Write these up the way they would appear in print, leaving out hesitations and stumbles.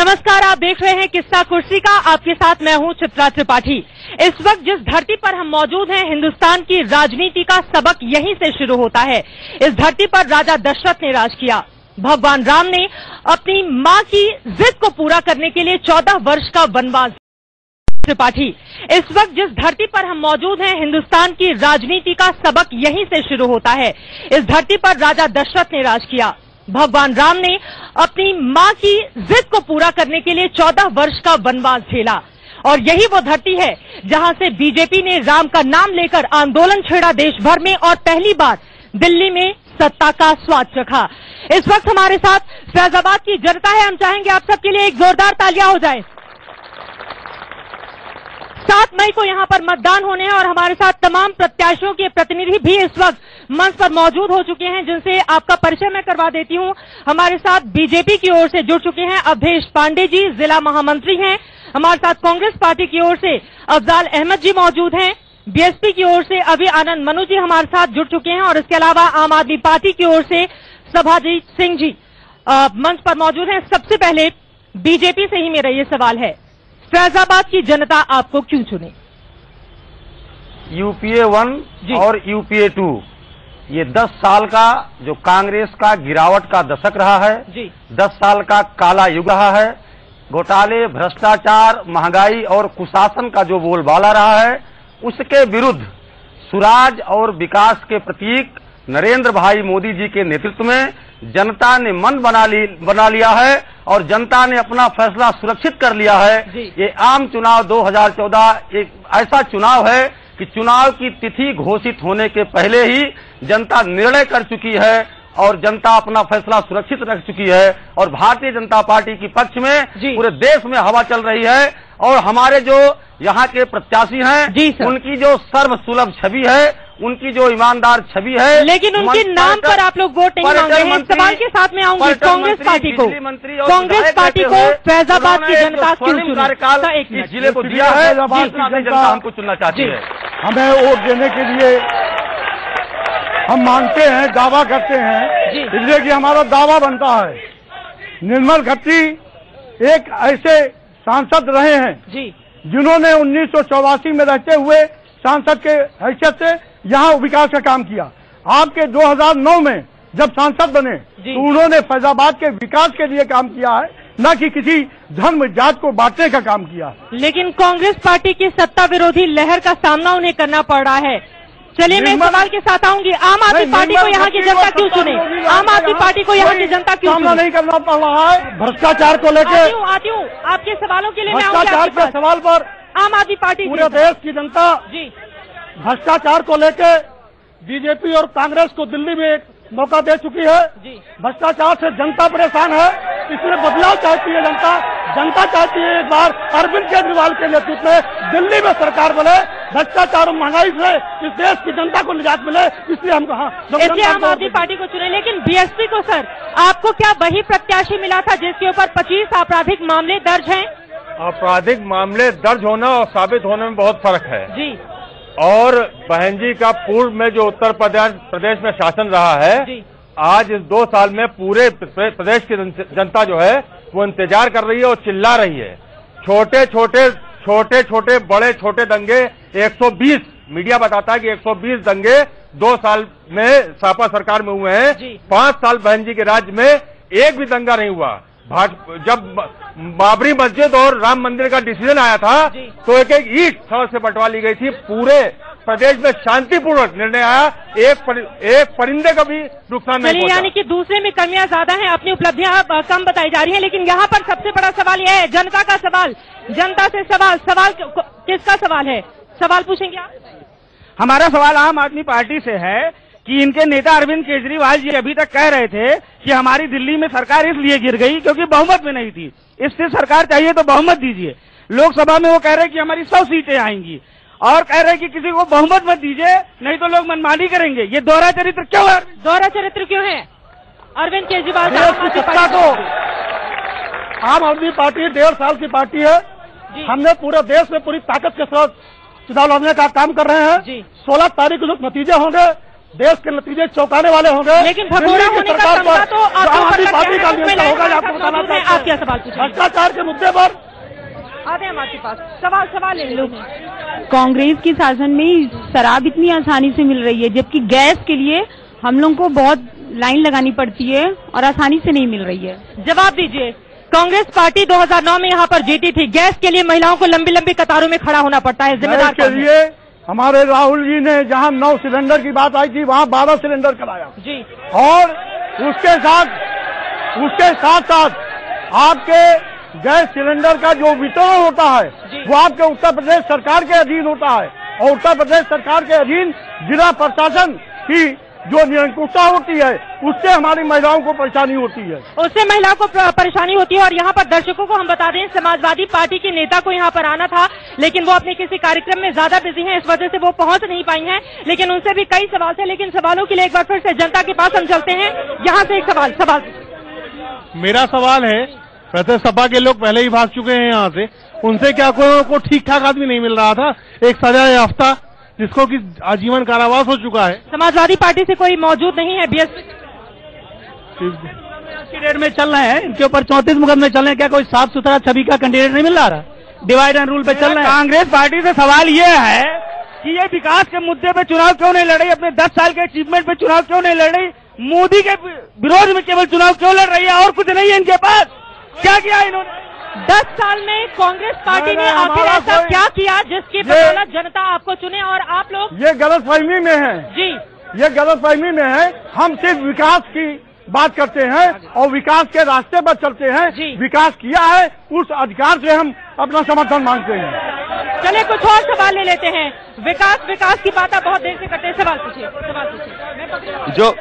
नमस्कार, आप देख रहे हैं किस्सा कुर्सी का। आपके साथ मैं हूं चित्रा त्रिपाठी। इस वक्त जिस धरती पर हम मौजूद हैं, हिंदुस्तान की राजनीति का सबक यहीं से शुरू होता है। इस धरती पर राजा दशरथ ने राज किया। भगवान राम ने अपनी मां की जिद को पूरा करने के लिए 14 वर्ष का वनवास। त्रिपाठी, इस वक्त जिस धरती पर हम मौजूद हैं, हिंदुस्तान की राजनीति का सबक यहीं से शुरू होता है। इस धरती पर राजा दशरथ ने राज किया। भगवान राम ने अपनी मां की जिद को पूरा करने के लिए 14 वर्ष का वनवास झेला। और यही वो धरती है जहां से बीजेपी ने राम का नाम लेकर आंदोलन छेड़ा देश भर में और पहली बार दिल्ली में सत्ता का स्वाद चखा। इस वक्त हमारे साथ फैजाबाद की जनता है। हम चाहेंगे आप सबके लिए एक जोरदार तालियां हो जाए। 7 मई को यहां पर मतदान होने हैं और हमारे साथ तमाम प्रत्याशियों के प्रतिनिधि भी इस वक्त मंच पर मौजूद हो चुके हैं, जिनसे आपका परिचय मैं करवा देती हूं। हमारे साथ बीजेपी की ओर से जुड़ चुके हैं अवधेश पांडे जी, जिला महामंत्री हैं। हमारे साथ कांग्रेस पार्टी की ओर से अफजाल अहमद जी मौजूद हैं। बीएसपी की ओर से अभी आनंद मनु जी हमारे साथ जुड़ चुके हैं और इसके अलावा आम आदमी पार्टी की ओर से सभाजीत सिंह जी मंच पर मौजूद हैं। सबसे पहले बीजेपी से ही मेरा ये सवाल है, फैजाबाद की जनता आपको क्यों चुने? यूपीए 1 और यूपीए 2 ये 10 साल का जो कांग्रेस का गिरावट का दशक रहा है जी। 10 साल का काला युग रहा है। घोटाले, भ्रष्टाचार, महंगाई और कुशासन का जो बोलबाला रहा है, उसके विरुद्ध सुराज और विकास के प्रतीक नरेंद्र भाई मोदी जी के नेतृत्व में जनता ने मन बना लिया है और जनता ने अपना फैसला सुरक्षित कर लिया है। ये आम चुनाव 2014 एक ऐसा चुनाव है कि चुनाव की तिथि घोषित होने के पहले ही जनता निर्णय कर चुकी है और जनता अपना फैसला सुरक्षित रख चुकी है। और भारतीय जनता पार्टी के पक्ष में पूरे देश में हवा चल रही है और हमारे जो यहाँ के प्रत्याशी हैं उनकी जो सर्वसुलभ छवि है, उनकी जो ईमानदार छवि है, लेकिन उनके नाम पर आप लोग वोट नहीं मांगे हैं। सवाल के साथ में आऊंगी कांग्रेस पार्टी को। कांग्रेस पार्टी को फैजाबाद की जनता क्यों चुनी? जिले को दिया है, जनता हमको चुनना चाहती है। हमें वोट देने के लिए हम मांगते हैं, दावा करते हैं, इसलिए कि हमारा दावा बनता है। निर्मल खत्री एक ऐसे सांसद रहे हैं जिन्होंने 1984 में रहते हुए सांसद के हैसियत से यहाँ विकास का काम किया। आपके 2009 में जब सांसद बने तो उन्होंने फैजाबाद के विकास के लिए काम किया है, न कि किसी धर्म जात को बांटने का काम किया है। लेकिन कांग्रेस पार्टी की सत्ता विरोधी लहर का सामना उन्हें करना पड़ रहा है। चलिए मैं सवाल के साथ आऊंगी, आम आदमी पार्टी को यहाँ की जनता क्यों चुने? आम आदमी पार्टी को यहाँ की जनता क्यों सामना नहीं करना पड़ रहा है? भ्रष्टाचार को लेकर आती हूँ आपके सवालों के लिए। भ्रष्टाचार के सवाल पर आम आदमी पार्टी पूरे देश की जनता भ्रष्टाचार को लेकर बीजेपी और कांग्रेस को दिल्ली में एक मौका दे चुकी है। भ्रष्टाचार से जनता परेशान है, इसमें बदलाव चाहती है जनता। जनता चाहती है एक बार अरविंद केजरीवाल के नेतृत्व में दिल्ली में सरकार बने, भ्रष्टाचार और महंगाई से इस देश की जनता को निजात मिले, इसलिए हम आम आदमी पार्टी को चुने। लेकिन बीएसपी को सर, आपको क्या वही प्रत्याशी मिला था जिसके ऊपर 25 आपराधिक मामले दर्ज हैं? आपराधिक मामले दर्ज होना और साबित होने में बहुत फर्क है जी। और बहन जी का पूर्व में जो उत्तर प्रदेश में शासन रहा है, आज इस 2 साल में पूरे प्रदेश की जनता जो है वो इंतजार कर रही है और चिल्ला रही है। छोटे छोटे बड़े छोटे दंगे 120, मीडिया बताता है कि 120 दंगे 2 साल में सापा सरकार में हुए हैं। 5 साल बहन जी के राज्य में एक भी दंगा नहीं हुआ। जब बाबरी मस्जिद और राम मंदिर का डिसीजन आया था तो एक ईंट सड़क से बंटवा ली गई थी। पूरे प्रदेश में शांतिपूर्वक निर्णय आया, एक परिंदे का भी नुकसान नहीं पहुंचा। यानी कि दूसरे में कमियां ज्यादा हैं, अपनी उपलब्धियां कम बताई जा रही हैं। लेकिन यहाँ पर सबसे बड़ा सवाल यह है, जनता का सवाल, जनता से सवाल किसका सवाल है? सवाल पूछेंगे आप? हमारा सवाल आम आदमी पार्टी से है कि इनके नेता अरविंद केजरीवाल जी अभी तक कह रहे थे कि हमारी दिल्ली में सरकार इसलिए गिर गई क्योंकि बहुमत में नहीं थी। इससे सरकार चाहिए तो बहुमत दीजिए। लोकसभा में वो कह रहे हैं कि हमारी 100 सीटें आएंगी और कह रहे हैं कि किसी को बहुमत मत दीजिए, नहीं तो लोग मनमानी करेंगे। ये दोहरा चरित्र क्यों है? दोहरा चरित्र क्यों है अरविंद केजरीवाल? आम आदमी पार्टी 1.5 साल की पार्टी है। हमने पूरे देश में पूरी ताकत के साथ चुनाव लड़ने का काम कर रहे हैं। 16 तारीख को जो नतीजे होंगे देश के नतीजे चौंकाने वाले होंगे। लेकिन भगोड़ा होने का तमगा तो आम आदमी पार्टी का नेता होगा। आपको बताना था। आप क्या सवाल पूछेंगे? भ्रष्टाचार के मुद्दे पर आते हैं आपके पास सवाल ले लो। कांग्रेस की शासन में शराब इतनी आसानी से मिल रही है, जबकि गैस के लिए हम लोग को बहुत लाइन लगानी पड़ती है और आसानी से नहीं मिल रही है। जवाब दीजिए। कांग्रेस पार्टी 2009 में यहाँ पर जीती थी। गैस के लिए महिलाओं को लंबी लंबी कतारों में खड़ा होना पड़ता है। जिम्मेदार के लिए हमारे राहुल जी ने जहाँ 9 सिलेंडर की बात आई थी, वहाँ 12 सिलेंडर कराया जी। और उसके साथ आपके गैस सिलेंडर का जो वितरण होता है वो आपके उत्तर प्रदेश सरकार के अधीन होता है, और उत्तर प्रदेश सरकार के अधीन जिला प्रशासन की जो निरंकुशता होती है उससे हमारी महिलाओं को परेशानी होती है। उससे महिलाओं को परेशानी होती है। और यहाँ पर दर्शकों को हम बता दें, समाजवादी पार्टी के नेता को यहाँ पर आना था, लेकिन वो अपने किसी कार्यक्रम में ज्यादा बिजी हैं, इस वजह से वो पहुंच नहीं पाई हैं। लेकिन उनसे भी कई सवाल थे, लेकिन सवालों के लिए एक बार फिर से जनता के पास हम चलते हैं। यहाँ से एक सवाल मेरा सवाल है, वैसे सपा के लोग पहले ही भाग चुके हैं यहाँ से, उनसे क्या को ठीक ठाक आदमी नहीं मिल रहा था? एक सजा याफ्ता जिसको कि आजीवन कारावास हो चुका है। समाजवादी पार्टी से कोई मौजूद नहीं है। बीएसपी कैंडिडेट में चल रहे हैं, इनके ऊपर 34 मुकदमे चल रहे हैं। क्या कोई साफ सुथरा छवि का कैंडिडेट नहीं मिल रहा? डिवाइड एंड रूल पे चल रहे हैं। कांग्रेस पार्टी से सवाल ये है कि ये विकास के मुद्दे पे चुनाव क्यों नहीं लड़ रही? अपने 10 साल के अचीवमेंट पे चुनाव क्यों नहीं लड़ रही? मोदी के विरोध में केवल चुनाव क्यों लड़ रही है और कुछ नहीं है इनके पास? क्या किया इन्होंने 10 साल में? कांग्रेस पार्टी ने आखिर ऐसा क्या किया जिसकी बदौलत जनता आपको चुने? और आप लोग ये गलतफहमी में है जी, ये गलतफहमी में है। हम सिर्फ विकास की बात करते हैं और विकास के रास्ते पर चलते हैं। विकास किया है, उस अधिकार से हम अपना समर्थन मांगते हैं। चलिए कुछ और सवाल ले लेते हैं। विकास की बात आप बहुत देर से करते हैं। सवाल पूछिए। जो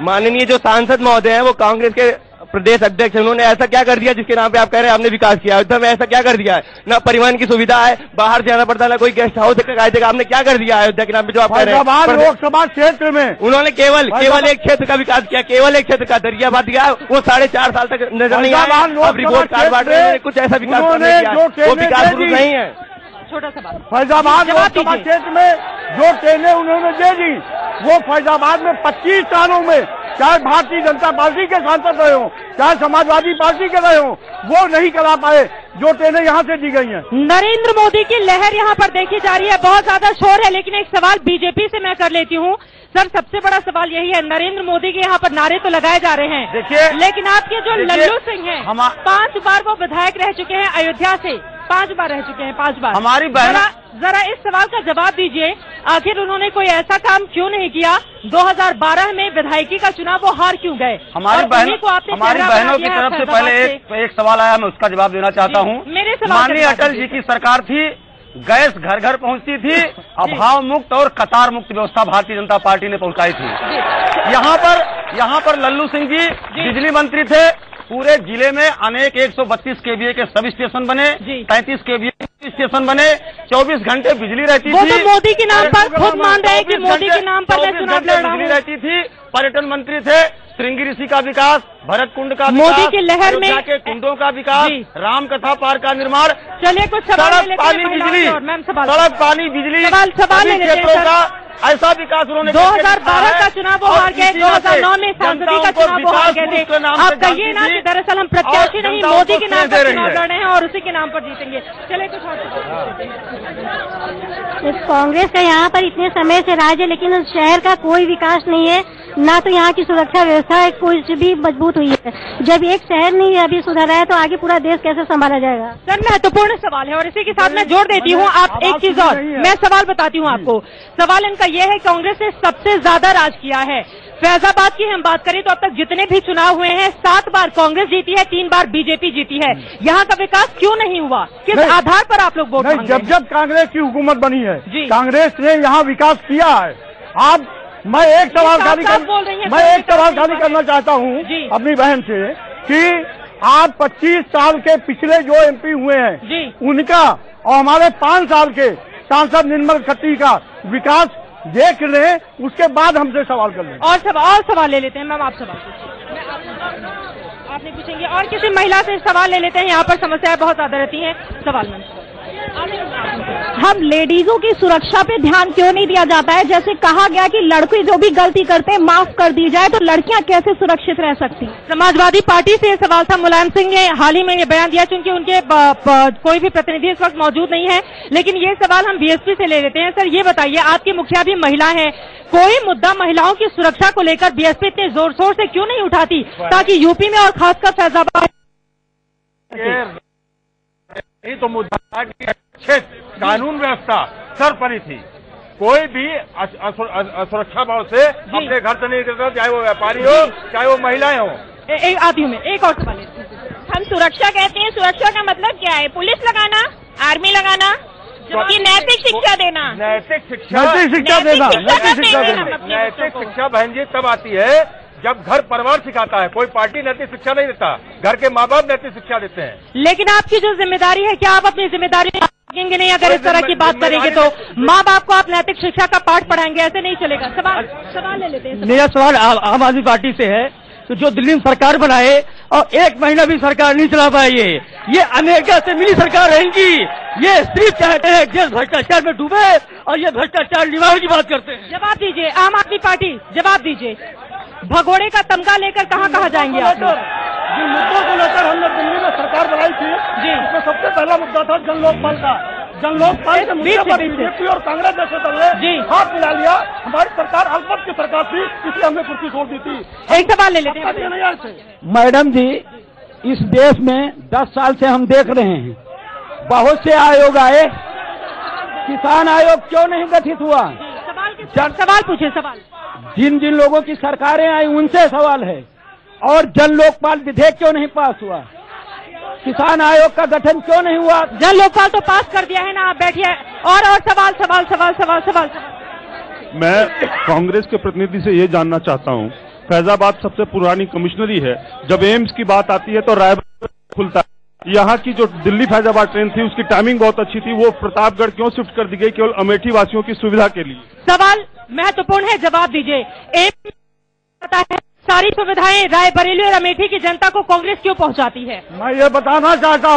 माननीय जो सांसद महोदय हैं वो कांग्रेस के प्रदेश अध्यक्ष, उन्होंने ऐसा क्या कर दिया जिसके नाम पे आप कह रहे हैं हमने विकास किया? अयोध्या में ऐसा क्या कर दिया है? ना परिवहन की सुविधा है, बाहर से आना पड़ता है, ना कोई गेस्ट हाउस का। आपने क्या कर दिया अयोध्या के नाम पे जो आप कह रहे हैं? लोकसभा क्षेत्र में उन्होंने केवल एक क्षेत्र का विकास किया, केवल एक क्षेत्र का। दरियाबाद गया, वो 4.5 साल तक नजर नहीं आया। अब रिपोर्ट कार्ड बांट रहे हैं, कुछ ऐसा विकास वो विकास नहीं है। छोटा सवाल, फैजाबाद लोकसभा क्षेत्र में जो ट्रेनें उन्होंने दे दी, वो फैजाबाद में 25 सालों में, चाहे भारतीय जनता पार्टी के सांसद रहे हो, चाहे समाजवादी पार्टी के रहे हो, वो नहीं करा पाए जो ट्रेनें यहाँ से दी गई हैं। नरेंद्र मोदी की लहर यहाँ पर देखी जा रही है, बहुत ज्यादा शोर है। लेकिन एक सवाल बीजेपी से मैं कर लेती हूँ। सर, सबसे बड़ा सवाल यही है, नरेंद्र मोदी के यहाँ पर नारे तो लगाए जा रहे हैं, देखिए, लेकिन आपके जो लल्लू सिंह हैं, 5 बार वो विधायक रह चुके हैं अयोध्या से, 5 बार रह चुके हैं, 5 बार। हमारी बहन जरा इस सवाल का जवाब दीजिए, आखिर उन्होंने कोई ऐसा काम क्यों नहीं किया? 2012 में विधायकी का चुनाव वो हार क्यों गए? हमारी बहनों की तरफ से पहले एक सवाल आया, मैं उसका जवाब देना चाहता हूँ। माननीय अटल जी की सरकार थी, गैस घर घर पहुंचती थी, अभाव मुक्त और कतार मुक्त व्यवस्था भारतीय जनता पार्टी ने पहुंचाई थी। यहाँ पर लल्लू सिंह जी बिजली मंत्री थे, पूरे जिले में अनेक 132 केवीए के सब स्टेशन बने, 33 केवीए स्टेशन बने, 24 घंटे बिजली रहती थी। वो तो मोदी के नाम पर खुद मान रहे हैं कि मोदी के नाम पर मैं चुनाव लड़ रहा हूं। बिजली रहती थी, पर्यटन मंत्री थे, श्रृंगी ऋषि का विकास, भरत कुंड का विकास, मोदी की लहर में के कुंडों का विकास, राम कथा पार्क का निर्माण, चलिए कुछ सड़क पानी बिजली, सड़क पानी बिजली, क्षेत्रों का ऐसा विकास उन्होंने 2012 का चुनाव वो हार गए, 2009 में सांसदी का चुनाव वो हार गए थे। आप कहिए ना कि दरअसल हम प्रत्याशी नहीं, मोदी के नाम पर चुनाव लड़ रहे हैं और उसी के नाम पर जीतेंगे। चलिए कुछ कांग्रेस का यहाँ पर इतने समय से राज है, लेकिन उस शहर का कोई विकास नहीं है, ना तो यहाँ की सुरक्षा व्यवस्था कुछ भी मजबूत हुई है। जब एक शहर नहीं अभी सुधरा है तो आगे पूरा देश कैसे संभाला जाएगा? सर, महत्वपूर्ण सवाल है और इसी के साथ मैं जोड़ देती हूँ। आप एक चीज और, मैं सवाल बताती हूँ आपको। सवाल इनका यह है, कांग्रेस ने सबसे ज्यादा राज किया है। फैजाबाद की हम बात करें तो अब तक जितने भी चुनाव हुए हैं, 7 बार कांग्रेस जीती है, 3 बार बीजेपी जीती है। यहाँ का विकास क्यों नहीं हुआ? किस आधार पर आप लोग वोट मांग रहे हैं? जब कांग्रेस की हुकूमत बनी है, कांग्रेस ने यहाँ विकास किया है। आप मैं एक सवाल खाली करना चाहता हूँ अपनी बहन से कि आप 25 साल के पिछले जो एमपी हुए हैं उनका और हमारे 5 साल के सांसद निर्मल खत्री का विकास देख लें, उसके बाद हमसे सवाल कर लें। और सवाल ले लेते हैं। मैम, आप सवाल पूछिए। आप नहीं पूछेंगे? और किसी महिला से सवाल ले लेते हैं, यहाँ पर समस्याएं बहुत ज्यादा रहती हैं। सवाल मैम। हम लेडीजों की सुरक्षा पे ध्यान क्यों नहीं दिया जाता है? जैसे कहा गया कि लड़के जो भी गलती करते हैं माफ कर दी जाए, तो लड़कियां कैसे सुरक्षित रह सकती? समाजवादी पार्टी से सवाल था। मुलायम सिंह ने हाल ही में ये बयान दिया, क्योंकि उनके कोई भी प्रतिनिधि इस वक्त मौजूद नहीं है, लेकिन ये सवाल हम बीएसपी से ले लेते हैं। सर ये बताइए, आपकी मुखिया भी महिला है, कोई मुद्दा महिलाओं की सुरक्षा को लेकर बीएसपी इतने जोर शोर से क्यों नहीं उठाती, ताकि यूपी में और खासकर फैजाबाद ये तो मुद्दा था कि अच्छे कानून व्यवस्था सर पड़ी थी, कोई भी असुरक्षा भाव से अपने घर से नहीं निकलता, चाहे वो व्यापारी हो चाहे वो महिलाएं हो। आदि में एक और सवाल, हम सुरक्षा कहते हैं, सुरक्षा का मतलब क्या है? पुलिस लगाना, आर्मी लगाना, कि नैतिक शिक्षा देना? नैतिक शिक्षा देना। नैतिक शिक्षा बहन जी तब आती है जब घर परिवार सिखाता है, कोई पार्टी नैतिक शिक्षा नहीं देता, घर के माँ बाप नैतिक शिक्षा देते हैं। लेकिन आपकी जो जिम्मेदारी है, क्या आप अपनी जिम्मेदारी भागेंगे नहीं? अगर इस तरह की बात करेंगे तो माँ बाप को आप नैतिक शिक्षा का पाठ पढ़ाएंगे, ऐसे नहीं चलेगा। सवाल ले लेते हैं। मेरा सवाल आम आदमी पार्टी से है, तो जो दिल्ली में सरकार बनाए और 1 महीना भी सरकार नहीं चला पाई है, ये अमेरिका से मिली सरकार रहेंगी। ये सिर्फ चाहते हैं देश भ्रष्टाचार में डूबे और ये भ्रष्टाचार निवारण की बात करते हैं। जवाब दीजिए, आम आदमी पार्टी जवाब दीजिए, भगोड़े का तमगा लेकर कहाँ जाएंगे आप? जिन मुद्दों को लेकर हमने दिल्ली में सरकार बनाई थी जी, उसमें सबसे पहला मुद्दा था जन लोकपाल का। जन लोकपाल के मुद्दे पर बीजेपी और कांग्रेस जैसे दल ने हाथ मिला लिया। हमारी सरकार अल्पमत की सरकार थी, इसलिए हमने कुर्सी छोड़ दी थी। एक सवाल ले लेते हैं। मैडम जी, इस देश में 10 साल से हम देख रहे हैं, बहुत से आयोग आए, किसान आयोग क्यों नहीं गठित हुआ? सवाल पूछे। सवाल जिन जिन लोगों की सरकारें आई उनसे सवाल है। और जन लोकपाल विधेयक क्यों नहीं पास हुआ? किसान आयोग का गठन क्यों नहीं हुआ? जन लोकपाल तो पास कर दिया है ना, आप बैठिए। और सवाल। मैं कांग्रेस के प्रतिनिधि से ये जानना चाहता हूँ, फैजाबाद सबसे पुरानी कमिश्नरी है, जब एम्स की बात आती है तो रायबरेली खुलता है। यहाँ की जो दिल्ली फैजाबाद ट्रेन थी उसकी टाइमिंग बहुत अच्छी थी, वो प्रतापगढ़ क्यों शिफ्ट कर दी गई केवल अमेठी वासियों की सुविधा के लिए? सवाल महत्वपूर्ण है, जवाब दीजिए। एम्स पता है सारी सुविधाएं रायबरेली और अमेठी की जनता को कांग्रेस क्यों पहुंचाती है? मैं ये बताना चाहता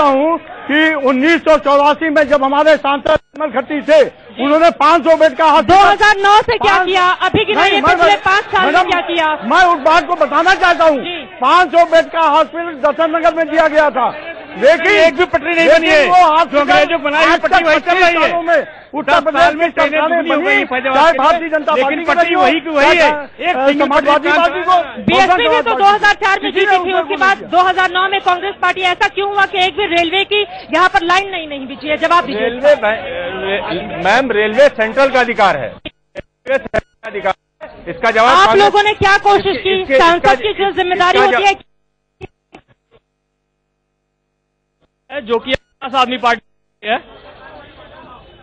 हूँ कि 1984 में जब हमारे सांसद कमल खट्टी थे, उन्होंने 500 बेड का हॉस्पिटल 2009 से क्या किया? अभी की नहीं, पिछले 5 साल में क्या किया? मैं उस बात को बताना चाहता हूँ। 500 बेड का हॉस्पिटल दर्शन नगर में दिया गया था, लेकिन एक भी पटरी नहीं बनी है। वो जो बनाई पटरी वही चल रही है। उत्तर प्रदेश में सरकारें बनी, चाहे भारतीय जनता पार्टी पटरी वही की वही है। एक समाजवादी पार्टी को बीएसपी भी तो 2004 में जीती थी, उसके बाद 2009 में कांग्रेस पार्टी। ऐसा क्यों हुआ कि एक भी रेलवे की यहाँ पर लाइन नहीं बिछी है? जवाब दीजिए। रेलवे मैम, रेलवे सेंट्रल का अधिकार है, इसका जवाब आप लोगों ने क्या कोशिश की? सांसद की जो जिम्मेदारी होती है, जो कि आम आदमी पार्टी है,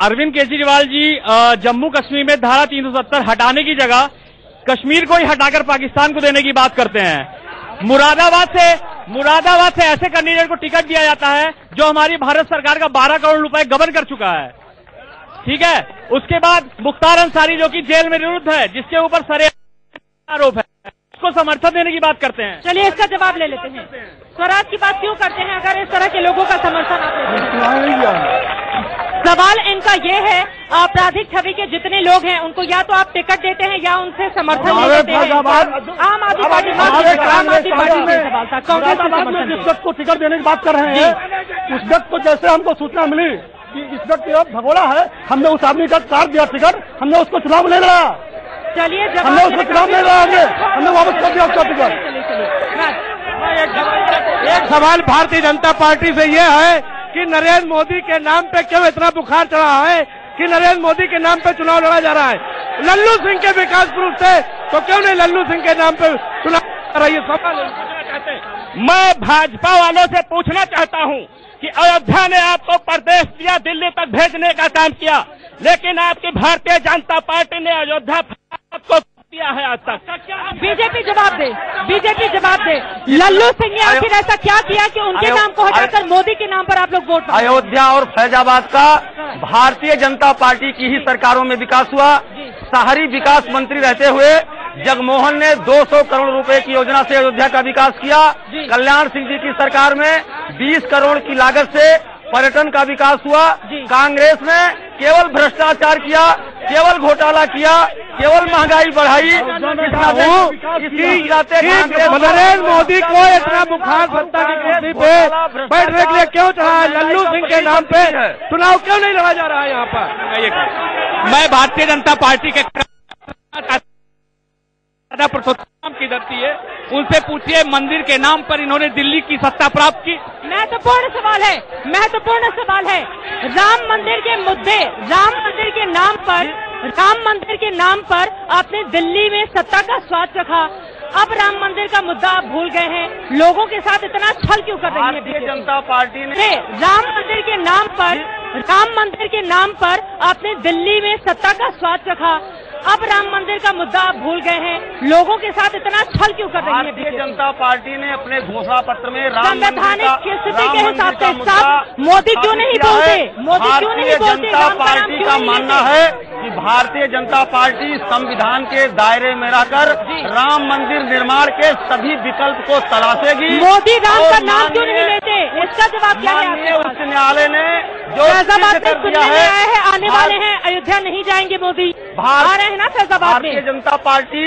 अरविंद केजरीवाल जी जम्मू कश्मीर में धारा 370 हटाने की जगह कश्मीर को ही हटाकर पाकिस्तान को देने की बात करते हैं। मुरादाबाद से ऐसे कैंडिडेट को टिकट दिया जाता है जो हमारी भारत सरकार का 12 करोड़ रुपए गबन कर चुका है। ठीक है, उसके बाद मुख्तार अंसारी जो कि जेल में निरुद्ध है, जिसके ऊपर सरे आरोप है, उसको समर्थन देने की बात करते हैं। चलिए इसका जवाब ले लेते हैं। स्वराज की बात क्यों करते हैं अगर इस तरह के लोगों का समर्थन आप लेते हैं? सवाल इनका ये है, आपराधिक छवि के जितने लोग हैं उनको या तो आप टिकट देते हैं या उनसे समर्थन ले लेते हैं। आम आदमी पार्टी से सवाल था, कांग्रेस का समर्थन। जिस व्यक्ति को टिकट देने की बात कर रहे हैं, उस व्यक्ति को जैसे हमको सूचना मिली कि इस व्यक्ति भगोड़ा है, हमने उस आदमी का काट दिया टिकट, हमने उसको चुनाव ले लिया। चलिए हमने उसको चुनाव ले लिया, हमने वापस कर दिया उसका टिकट। एक सवाल भारतीय जनता पार्टी से यह है कि नरेंद्र मोदी के नाम पे क्यों इतना बुखार चढ़ा है कि नरेंद्र मोदी के नाम पे चुनाव लड़ा जा रहा है? लल्लू सिंह के विकास पुरुष थे तो क्यों नहीं लल्लू सिंह के नाम पे चुनाव लड़ा रही है? सवाल मैं भाजपा वालों से पूछना चाहता हूं कि अयोध्या ने आपको प्रदेश दिया, दिल्ली तक भेजने का काम किया, लेकिन आपकी भारतीय जनता पार्टी ने अयोध्या को दिया है आज तक। बीजेपी जवाब दे। लल्लू सिंह ने आखिर ऐसा क्या किया कि उनके नाम को हटाकर मोदी के नाम पर आप लोग वोट? अयोध्या और फैजाबाद का भारतीय जनता पार्टी की ही सरकारों में विकास हुआ। शहरी विकास मंत्री रहते हुए जगमोहन ने 200 करोड़ रुपए की योजना से अयोध्या का विकास किया। कल्याण सिंह जी की सरकार में 20 करोड़ की लागत से पर्यटन का विकास हुआ। कांग्रेस ने केवल भ्रष्टाचार किया, केवल घोटाला किया, केवल महंगाई बढ़ाई। नरेंद्र मोदी को इतना बुखार सत्ता की कुर्सी पे बैठने के लिए क्यों चढ़ा? लल्लू सिंह के नाम पे चुनाव क्यों नहीं लड़ा जा रहा है यहाँ पर? मैं भारतीय जनता पार्टी के पुरुषोत्तम की धरती है, उनसे पूछिए मंदिर के नाम पर इन्होंने दिल्ली की सत्ता प्राप्त की। महत्वपूर्ण सवाल है, महत्वपूर्ण सवाल है। राम मंदिर के मुद्दे, राम मंदिर के नाम पर, राम मंदिर के नाम पर आपने दिल्ली में सत्ता का स्वाद रखा। अब राम मंदिर का मुद्दा आप भूल गए हैं। लोगों के साथ इतना छल क्यों कर रही है भारतीय जनता पार्टी ने? राम मंदिर के नाम पर, राम मंदिर के नाम पर आपने दिल्ली में सत्ता का स्वाद रखा। अब राम मंदिर का मुद्दा आप भूल गए हैं। लोगों के साथ इतना छल क्यों कर रही है? भारतीय जनता पार्टी ने अपने घोषणा पत्र में संवैधानिक स्थिति के हिसाब से साथ मोदी क्यों नहीं बोलते? मोदी क्यों नहीं बोलते? जनता पार्टी का मानना है कि भारतीय जनता पार्टी संविधान के दायरे में रहकर राम मंदिर निर्माण के सभी विकल्प को तलाशेगी। मोदी राम का नाम क्यों नहीं लेते? इसका जवाब क्या है? उच्च न्यायालय ने जो फैजाबाद में सुनने में आए हैं, आने वाले हैं, अयोध्या नहीं जाएंगे मोदी, आ रहे हैं ना फैजाबाद में। भारतीय जनता पार्टी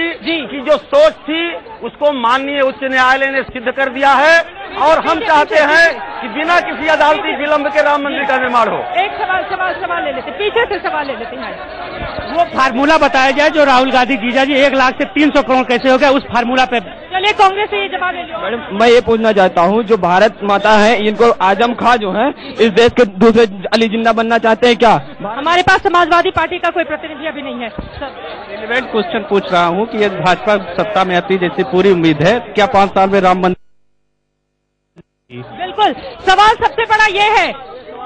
की जो सोच थी उसको माननीय उच्च न्यायालय ने सिद्ध कर दिया है और हम चाहते हैं कि बिना किसी अदालती विलंब के राम मंदिर का निर्माण हो। एक सवाल ले लेते, पीछे से सवाल ले लेते हैं। वो फार्मूला बताया जाए जो राहुल गांधी जीजा जी 1 लाख से 300 करोड़ कैसे हो गया, उस फार्मूला पे चलिए कांग्रेस से ये जवाब ले लो। मैडम मैं ये पूछना चाहता हूँ, जो भारत माता है इनको आजम खां जो है इस देश के दूसरे अली जिन्ना बनना चाहते हैं क्या? हमारे पास समाजवादी पार्टी का कोई प्रतिनिधि अभी नहीं है। रिलेवेंट क्वेश्चन पूछ रहा हूँ कि ये भाजपा सत्ता में आती जैसी पूरी उम्मीद है, क्या 5 साल में राम मंदिर? बिल्कुल, सवाल सबसे बड़ा ये है,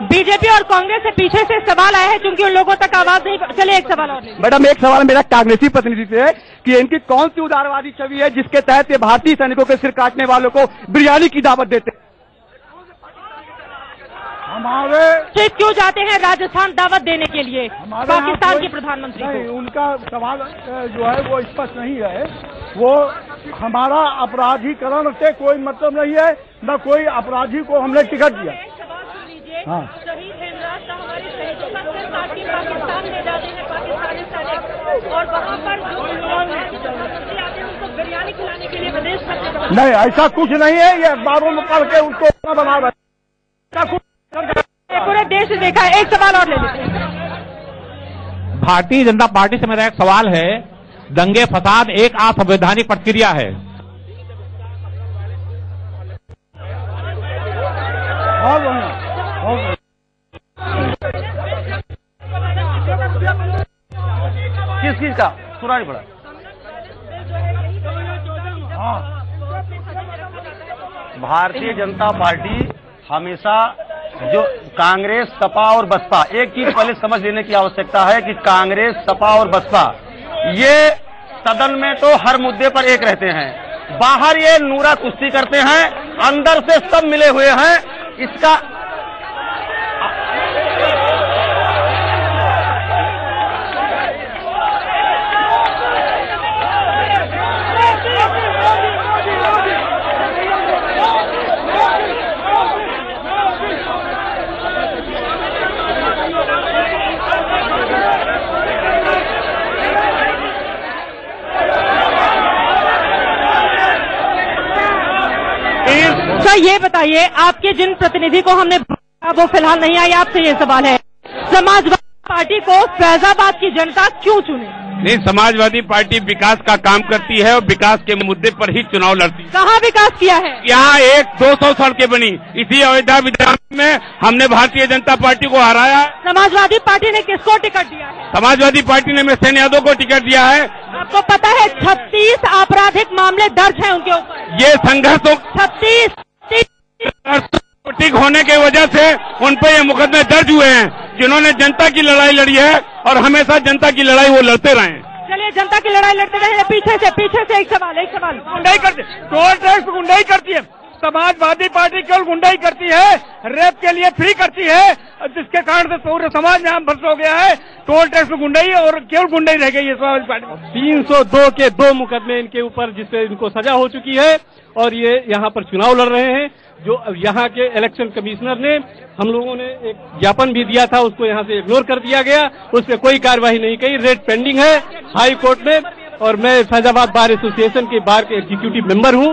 बीजेपी और कांग्रेस से पीछे से सवाल आया है क्योंकि उन लोगों तक आवाज नहीं। चले एक सवाल और। मैडम एक सवाल मेरा कांग्रेसी प्रतिनिधि से है कि इनकी कौन सी उदारवादी छवि है जिसके तहत ये भारतीय सैनिकों के सिर काटने वालों को बिरयानी की दावत देते हैं? हमारे क्यों जाते हैं राजस्थान दावत देने के लिए पाकिस्तान के प्रधानमंत्री को? उनका सवाल जो है वो स्पष्ट नहीं है। वो हमारा अपराधीकरण से कोई मतलब नहीं है, न कोई अपराधी को हमने टिकट दिया। हाँ, शहीद हेमराज का हमारे शहीदों का सिर काट के पाकिस्तान ले जाते हैं पाकिस्तानी सैनिक, और वहाँ पर जो आते हैं उनको बिरयानी खिलाने के लिए विदेश करते। नहीं, ऐसा कुछ नहीं है। ये अखबारों में पढ़ के उनको बना रहे। पूरे देश ने देखा है। एक सवाल और ले लेते हैं। भारतीय जनता पार्टी से मेरा एक सवाल है, दंगे फसाद एक असंवैधानिक प्रक्रिया है। किस चीज का सुना नहीं पड़ा? भारतीय जनता पार्टी हमेशा जो कांग्रेस, सपा और बसपा, एक चीज पहले समझ लेने की आवश्यकता है कि कांग्रेस, सपा और बसपा ये सदन में तो हर मुद्दे पर एक रहते हैं, बाहर ये नूरा कुश्ती करते हैं, अंदर से सब मिले हुए हैं। इसका सर ये बताइए, आपके जिन प्रतिनिधि को हमने वो फिलहाल नहीं आई, आपसे ये सवाल है, समाजवादी पार्टी को फैजाबाद की जनता क्यों चुने? नहीं, समाजवादी पार्टी विकास का काम करती है और विकास के मुद्दे पर ही चुनाव लड़ती है। कहाँ विकास किया है? यहाँ 200 सड़कें बनी, इसी अयोध्या विधानसभा में हमने भारतीय जनता पार्टी को हराया। समाजवादी पार्टी ने किसको टिकट दिया है? समाजवादी पार्टी ने मिसेन यादव को टिकट दिया है। आपको पता है 36 आपराधिक मामले दर्ज हैं उनके ऊपर। ये संघर्षों 36 ठीक होने की वजह से उन पर ये मुकदमे दर्ज हुए हैं, जिन्होंने जनता की लड़ाई लड़ी है और हमेशा जनता की लड़ाई वो लड़ते रहे। चलिए जनता की लड़ाई लड़ते रहे। पीछे से एक सवाल गुंडाई करती, टोल टैक्स गुंडाई करती है। समाजवादी पार्टी केवल गुंडाई करती है, रेप के लिए फ्री करती है, जिसके कारण से पूरे समाज में आम भ्रष्ट हो गया है। टोल टैक्स में गुंडाई और केवल गुंडाई रह गई है समाजवादी पार्टी। 302 के 2 मुकदमे इनके ऊपर जिससे इनको सजा हो चुकी है और ये यहाँ पर चुनाव लड़ रहे हैं। जो यहाँ के इलेक्शन कमिश्नर ने, हम लोगों ने एक ज्ञापन भी दिया था, उसको यहाँ से इग्नोर कर दिया गया, उस पर कोई कार्यवाही नहीं की। रेट पेंडिंग है हाई कोर्ट में और मैं फैजाबाद बार एसोसिएशन के बार के एग्जीक्यूटिव मेंबर हूँ।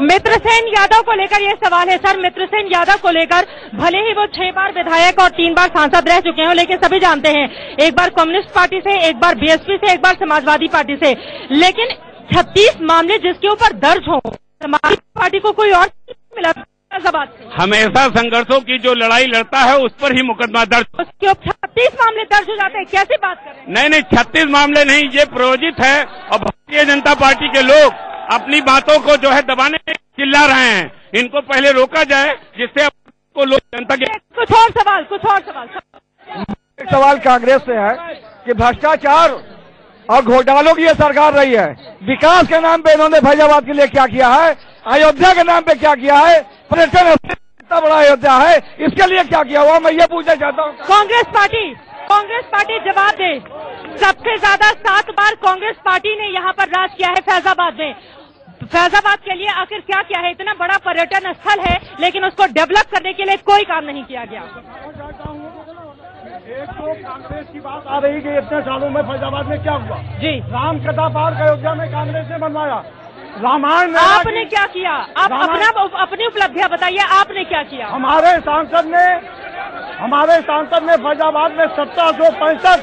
मित्रसेन यादव को लेकर ये सवाल है सर, मित्रसेन यादव को लेकर भले ही वो 6 बार विधायक और 3 बार सांसद रह चुके हैं, लेकिन सभी जानते हैं एक बार कम्युनिस्ट पार्टी से, एक बार बीएसपी से, एक बार समाजवादी पार्टी से, लेकिन 36 मामले जिसके ऊपर दर्ज हो, समाजवादी पार्टी को कोई और मिला। हमेशा संघर्षों की जो लड़ाई लड़ता है उस पर ही मुकदमा दर्ज, उसके ऊपर 36 मामले दर्ज हो जाते हैं, कैसी बात कर रहे हैं? नहीं 36 मामले नहीं, ये प्रायोजित है और भारतीय जनता पार्टी के लोग अपनी बातों को जो है दबाने चिल्ला रहे हैं। इनको पहले रोका जाए जिससे को लोग जनता के कुछ और सवाल एक सवाल कांग्रेस से है कि भ्रष्टाचार और घोटालों की ये सरकार रही है, विकास के नाम पे इन्होंने फैजाबाद के लिए क्या किया है, अयोध्या के नाम पे क्या किया है, पर्यटन इतना बड़ा अयोध्या है, इसके लिए क्या किया हुआ, मैं ये पूछना चाहता हूँ। कांग्रेस पार्टी जवाब दे। सबसे ज्यादा 7 बार कांग्रेस पार्टी ने यहाँ पर राज किया है फैजाबाद में। फैजाबाद के लिए आखिर क्या किया है? इतना बड़ा पर्यटन स्थल है लेकिन उसको डेवलप करने के लिए कोई काम नहीं किया गया। एक तो कांग्रेस की बात आ रही कि इतने सालों में फैजाबाद में क्या हुआ जी, राम कथा पार्क अयोध्या में कांग्रेस ने बनवाया, रामायण में आपने क्या किया? आप अपनी उपलब्धियां बताइए, आपने क्या किया? हमारे सांसद ने फैजाबाद में 1765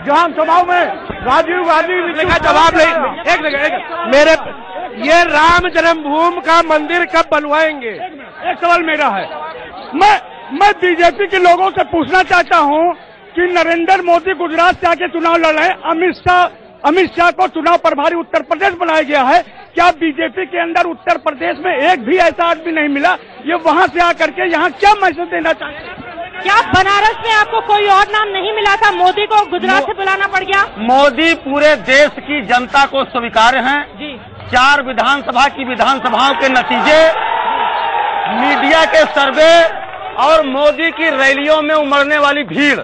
जहां सभाओं में राजीव गांधी का जवाब नहीं। एक मेरे ये राम जन्मभूमि का मंदिर कब बनवाएंगे? एक सवाल मेरा है, मैं बीजेपी के लोगों से पूछना चाहता हूं कि नरेंद्र मोदी गुजरात से आके चुनाव लड़ रहे हैं, अमित शाह को चुनाव प्रभारी उत्तर प्रदेश बनाया गया है, क्या बीजेपी के अंदर उत्तर प्रदेश में एक भी ऐसा आदमी नहीं मिला? ये वहां से आकर के यहाँ क्या मैसेज देना चाहते हैं? क्या बनारस में आपको कोई और नाम नहीं मिला था? मोदी को गुजरात से बुलाना पड़ गया? मोदी पूरे देश की जनता को स्वीकार्य हैं जी। 4 विधानसभा की विधानसभाओं के नतीजे, मीडिया के सर्वे और मोदी की रैलियों में उमड़ने वाली भीड़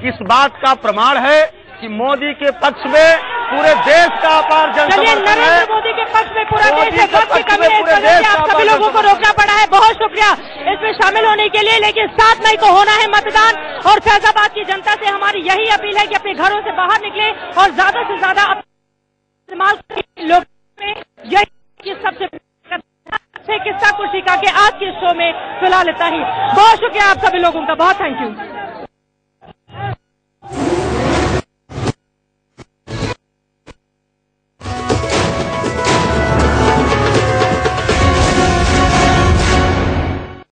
इस बात का प्रमाण है कि मोदी के पक्ष में पूरे देश का अपार जनसमर्थन है। नरेंद्र मोदी के पक्ष में पूरा देश है, वक्त की कमी है, इस वजह से आप सभी लोगों को रोकना पड़ा है। बहुत शुक्रिया इसमें शामिल होने के लिए, लेकिन 7 मई को होना है मतदान और फैजाबाद की जनता से हमारी यही अपील है कि अपने घरों से बाहर निकले और ज्यादा से ज्यादा इस्तेमाल लोग में यही सबसे किस्सा कुर्सी का के आज के शो में फिलहाल इतना ही। बहुत शुक्रिया आप सभी लोगों का, बहुत थैंक यू।